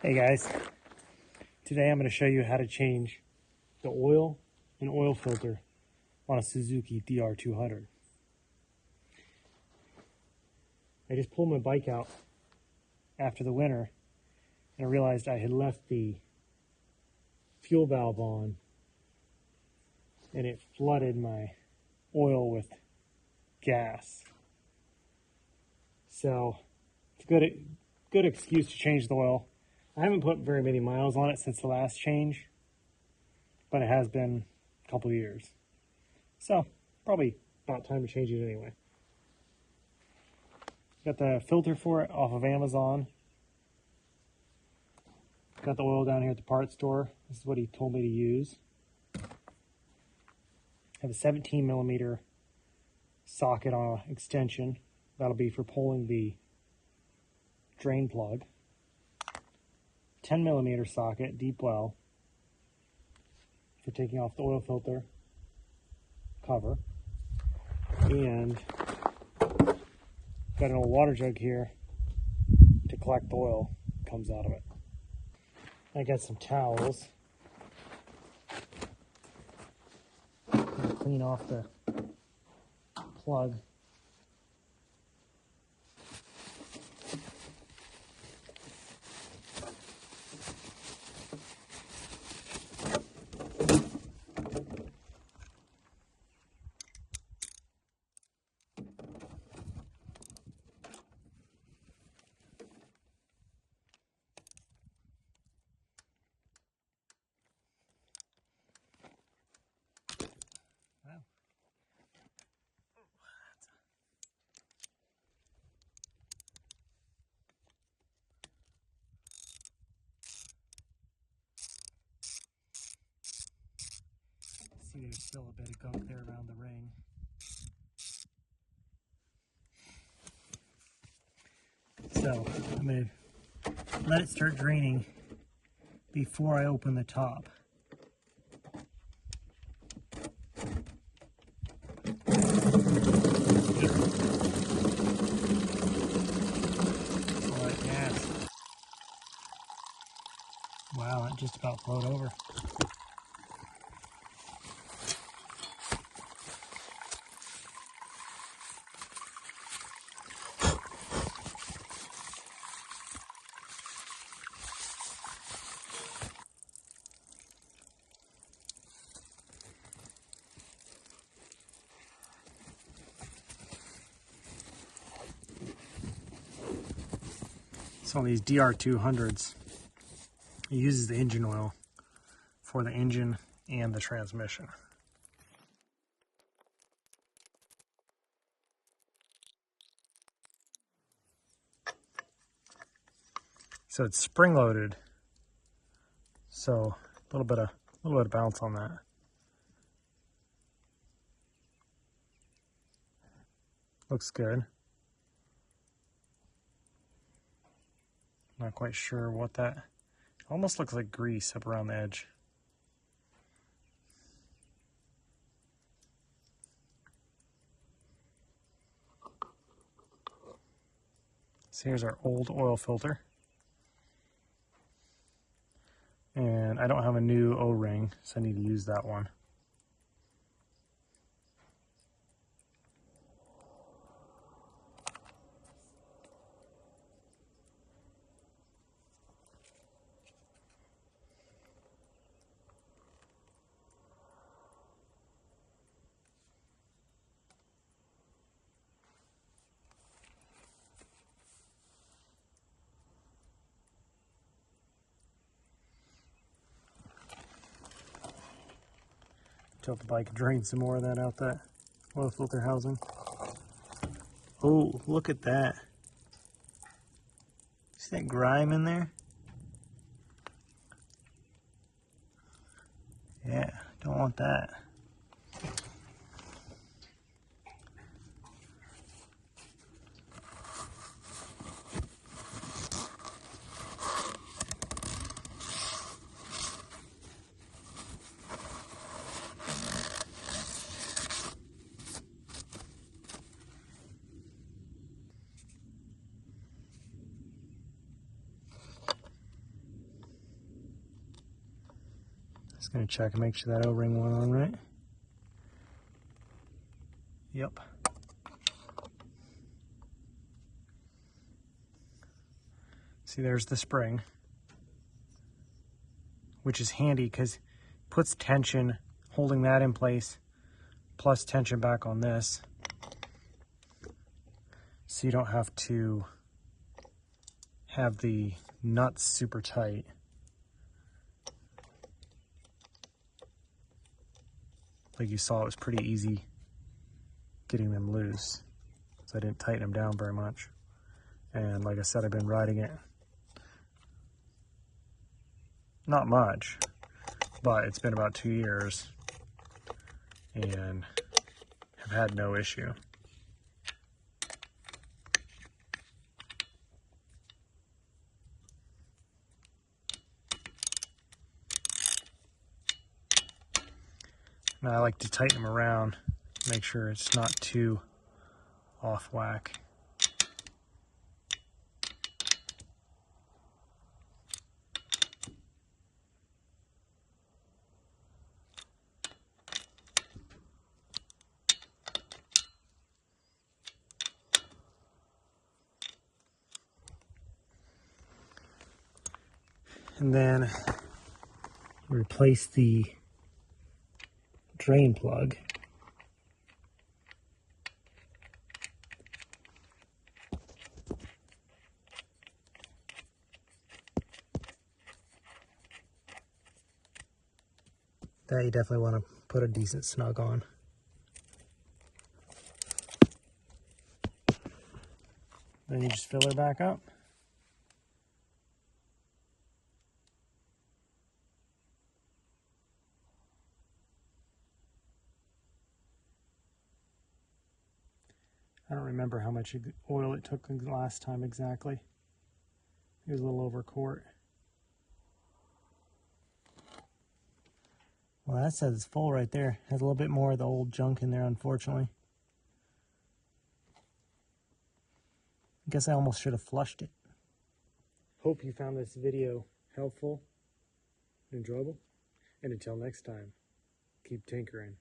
Hey guys, today I'm going to show you how to change the oil and oil filter on a Suzuki DR 200. I just pulled my bike out after the winter and I realized I had left the fuel valve on and it flooded my oil with gas. So it's a good excuse to change the oil. I haven't put very many miles on it since the last change, but it has been a couple years. So probably about time to change it anyway. Got the filter for it off of Amazon. Got the oil down here at the parts store. This is what he told me to use. I have a 17 millimeter socket on an extension. That'll be for pulling the drain plug. 10 millimeter socket, deep well, for taking off the oil filter cover. And got an old water jug here to collect the oil that comes out of it. I got some towels to clean off the plug. Wow. See, there's still a bit of gunk there around the ring. So I'm going to let it start draining before I open the top. All that gas. Wow, it just about flowed over. So on these DR 200s, it uses the engine oil for the engine and the transmission. So it's spring loaded, so a little bit of bounce on that. Looks good. Not quite sure what that, almost looks like grease up around the edge. So here's our old oil filter. And I don't have a new O-ring, so I need to use that one. Tilt the bike and drain some more of that out that oil filter housing. Oh, look at that. See that grime in there? Yeah, don't want that. Just going to check and make sure that O-ring went on right. Yep. See, there's the spring, which is handy because it puts tension, holding that in place, plus tension back on this. So you don't have to have the nuts super tight. Like you saw, it was pretty easy getting them loose. So I didn't tighten them down very much. And like I said, I've been riding it not much, but it's been about 2 years and have had no issue. Now I like to tighten them around, make sure it's not too off whack. And then replace the drain plug. That you definitely want to put a decent snug on. Then you just fill her back up. I don't remember how much oil it took last time exactly. It was a little over a quart. Well, that says it's full right there. Has a little bit more of the old junk in there, unfortunately. I guess I almost should have flushed it. Hope you found this video helpful and enjoyable. And until next time, keep tinkering.